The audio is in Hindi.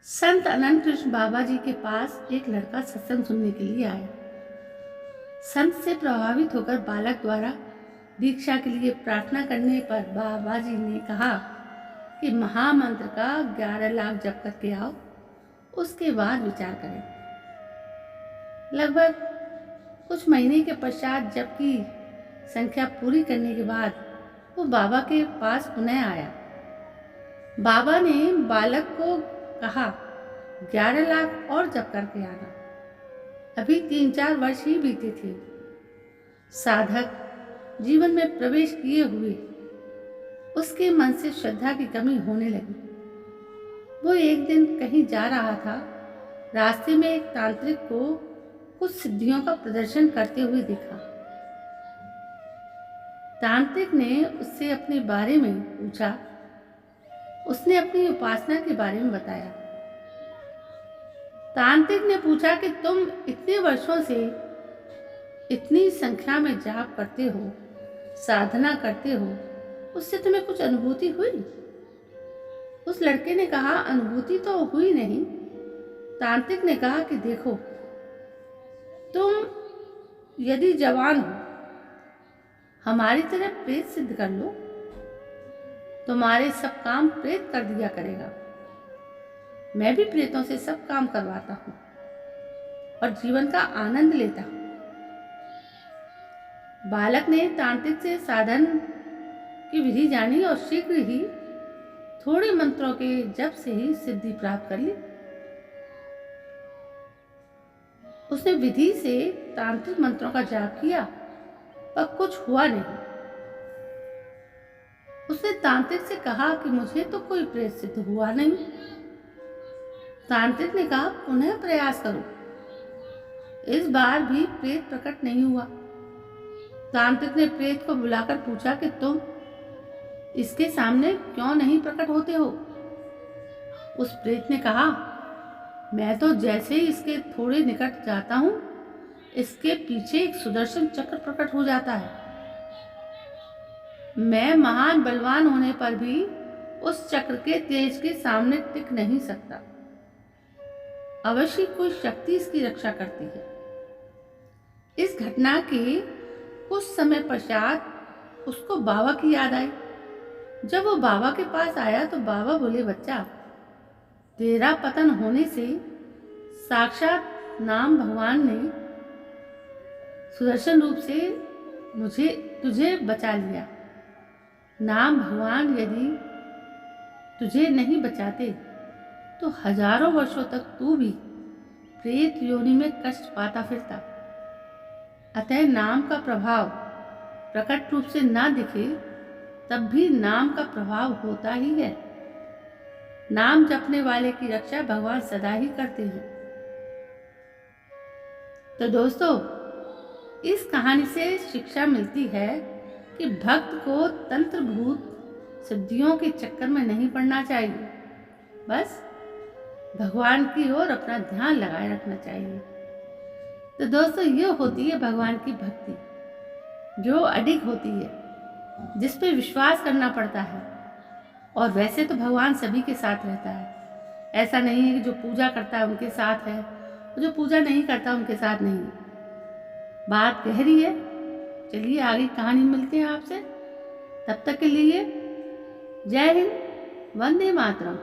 संत अनंत कृष्ण बाबा जी के पास एक लड़का सत्संग सुनने के लिए आया। संत से प्रभावित होकर बालक द्वारा दीक्षा के लिए प्रार्थना करने पर बाबा जी ने कहा कि महामंत्र का 11 लाख जप करके आओ, उसके बाद विचार करें। लगभग कुछ महीने के पश्चात जप की संख्या पूरी करने के बाद वो बाबा के पास पुनः आया। बाबा ने बालक को कहा, 11 लाख और जप करके आना। अभी 3-4 वर्ष ही बीते थे। साधक जीवन में प्रवेश किए हुए उसके मन से श्रद्धा की कमी होने लगी। वो एक दिन कहीं जा रहा था। रास्ते में एक तांत्रिक को कुछ सिद्धियों का प्रदर्शन करते हुए देखा। तांत्रिक ने उससे अपने बारे में पूछा। उसने अपनी उपासना के बारे में बताया। तांत्रिक ने पूछा कि तुम इतने वर्षों से इतनी संख्या में जाप करते हो, साधना करते हो, उससे तुम्हें कुछ अनुभूति हुई? उस लड़के ने कहा, अनुभूति तो हुई नहीं। तांत्रिक ने कहा कि देखो, तुम यदि जवान हो, हमारी तरह प्रेत सिद्ध कर लो, तुम्हारे सब काम प्रेत कर दिया करेगा। मैं भी प्रेतों से सब काम करवाता हूँ और जीवन का आनंद लेता हूँ। बालक ने तांत्रिक से साधन की विधि जानी और शीघ्र ही थोड़े मंत्रों के जप से ही सिद्धि प्राप्त कर ली। उसने विधि से तांत्रिक मंत्रों का जाप किया पर कुछ हुआ नहीं। उसने तांत्रिक से कहा कि मुझे तो कोई प्रेत सिद्ध हुआ नहीं। तांत्रिक ने कहा, पुनः प्रयास करो। इस बार भी प्रेत प्रकट नहीं हुआ। तांत्रिक ने प्रेत को बुलाकर पूछा कि तुम इसके सामने क्यों नहीं प्रकट होते हो? उस प्रेत ने कहा, मैं तो जैसे ही इसके थोड़े निकट जाता हूं, इसके पीछे एक सुदर्शन चक्र प्रकट हो जाता है। मैं महान बलवान होने पर भी उस चक्र के तेज के सामने टिक नहीं सकता। अवश्य कोई शक्ति इसकी रक्षा करती है। इस घटना के कुछ समय पश्चात उसको बाबा की याद आई। जब वो बाबा के पास आया तो बाबा बोले, बच्चा, तेरा पतन होने से साक्षात नाम भगवान ने सुदर्शन रूप से तुझे बचा लिया। नाम भगवान यदि तुझे नहीं बचाते तो हजारों वर्षों तक तू भी प्रेत योनि में कष्ट पाता फिरता। अतः नाम का प्रभाव प्रकट रूप से ना दिखे तब भी नाम का प्रभाव होता ही है। नाम जपने वाले की रक्षा भगवान सदा ही करते हैं। तो दोस्तों, इस कहानी से शिक्षा मिलती है कि भक्त को तंत्रभूत सिद्धियों के चक्कर में नहीं पड़ना चाहिए। बस भगवान की ओर अपना ध्यान लगाए रखना चाहिए। तो दोस्तों, ये होती है भगवान की भक्ति, जो अडिग होती है, जिस पे विश्वास करना पड़ता है। और वैसे तो भगवान सभी के साथ रहता है। ऐसा नहीं है कि जो पूजा करता है उनके साथ है, जो पूजा नहीं करता उनके साथ नहीं है। बात गहरी है। चलिए आगे कहानी मिलते हैं आपसे। तब तक के लिए जय हिंद, वंदे मातरम।